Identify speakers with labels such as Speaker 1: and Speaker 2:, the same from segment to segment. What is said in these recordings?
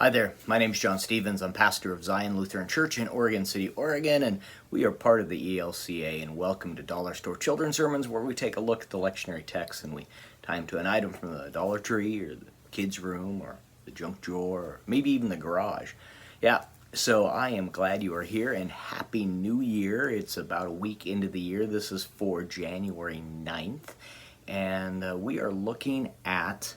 Speaker 1: Hi there, my name is John Stevens. I'm pastor of Zion Lutheran Church in Oregon City, Oregon, and we are part of the ELCA, and welcome to Dollar Store Children's Sermons, where we take a look at the lectionary text and we tie them to an item from the Dollar Tree or the kids' room or the junk drawer or maybe even the garage. Yeah, so I am glad you are here, and Happy New Year. It's about a week into the year. This is for January 9th, and we are looking at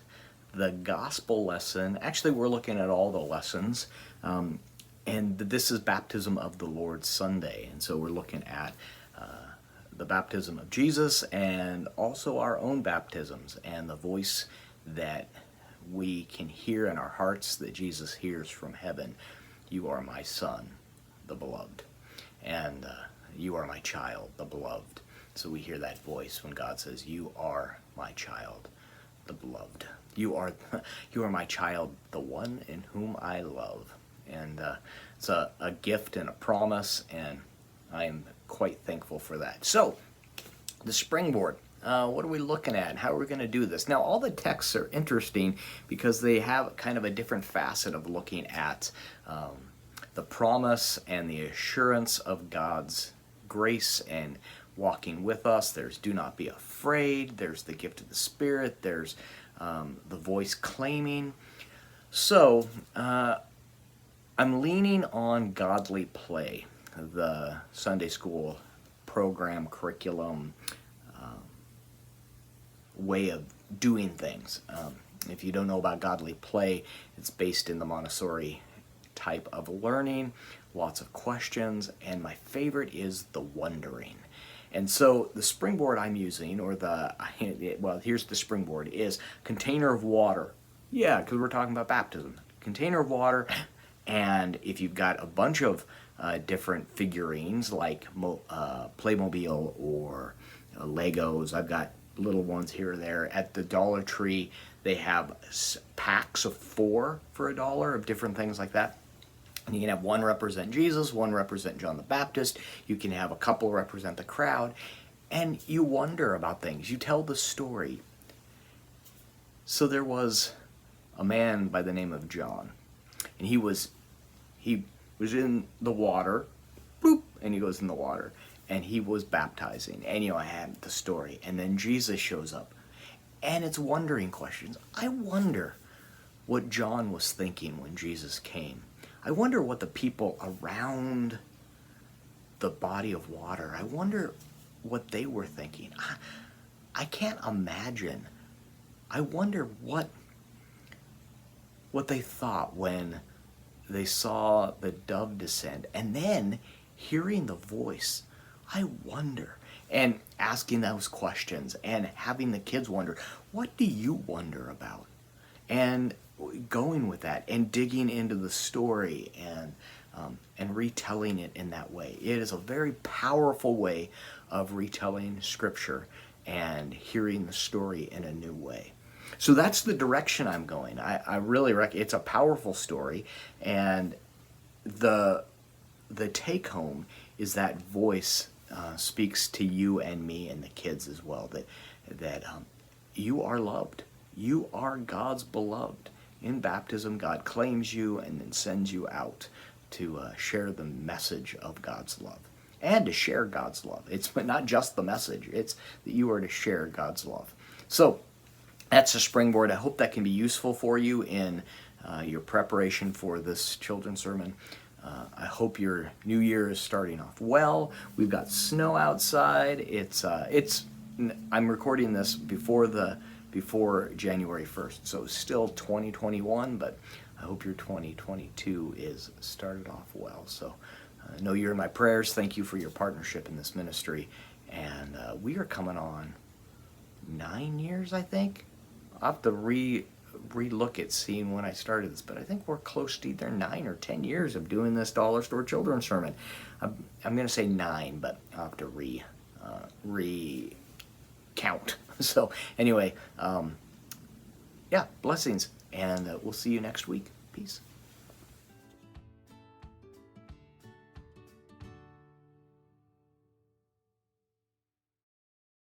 Speaker 1: the gospel lesson. Actually, we're looking at all the lessons, and this is Baptism of the Lord Sunday, and so we're looking at the baptism of Jesus and also our own baptisms and the voice that we can hear in our hearts that Jesus hears from heaven. You are my son, the beloved, and you are my child, the beloved. So we hear that voice when God says, you are my child, the beloved. You are my child, the one in whom I love. And it's a gift and a promise, and I am quite thankful for that. So, the springboard. What are we looking at? How are we going to do this? Now, all the texts are interesting because they have kind of a different facet of looking at the promise and the assurance of God's grace and walking with us. There's do not be afraid. There's the gift of the Spirit. There's the voice claiming. So, I'm leaning on Godly Play, the Sunday school program, curriculum, way of doing things. If you don't know about Godly Play, it's based in the Montessori type of learning, lots of questions, and my favorite is the wondering. And so the springboard I'm using, here's the springboard, is container of water. Yeah, because we're talking about baptism. Container of water, and if you've got a bunch of different figurines like Playmobile or Legos, I've got little ones here or there. At the Dollar Tree, they have packs of 4 for $1 of different things like that. And you can have one represent Jesus, one represent John the Baptist. You can have a couple represent the crowd. And you wonder about things. You tell the story. So there was a man by the name of John. And he was in the water. Bloop, and he goes in the water. And he was baptizing. And I had the story. And then Jesus shows up. And it's wondering questions. I wonder what John was thinking when Jesus came. I wonder what the people around the body of water, I wonder what they were thinking. I can't imagine. I wonder what they thought when they saw the dove descend and then hearing the voice. I wonder. And asking those questions and having the kids wonder, what do you wonder about? And going with that and digging into the story and retelling it in that way. It is a very powerful way of retelling Scripture and hearing the story in a new way. So that's the direction I'm going. I really reckon it's a powerful story, and the take home is that voice speaks to you and me and the kids as well, that you are loved. You are God's beloved. In baptism, God claims you and then sends you out to share the message of God's love and to share God's love. It's not just the message, it's that you are to share God's love. So that's a springboard. I hope that can be useful for you in your preparation for this children's sermon. I hope your new year is starting off well. We've got snow outside. I'm recording this before January 1st. So still 2021, but I hope your 2022 is started off well. So I know you're in my prayers. Thank you for your partnership in this ministry. And we are coming on 9 years, I think. I'll have to re-look at seeing when I started this, but I think we're close to either 9 or 10 years of doing this Dollar Store Children's Sermon. I'm going to say 9, but I'll have to recount. So anyway, blessings, and we'll see you next week. Peace.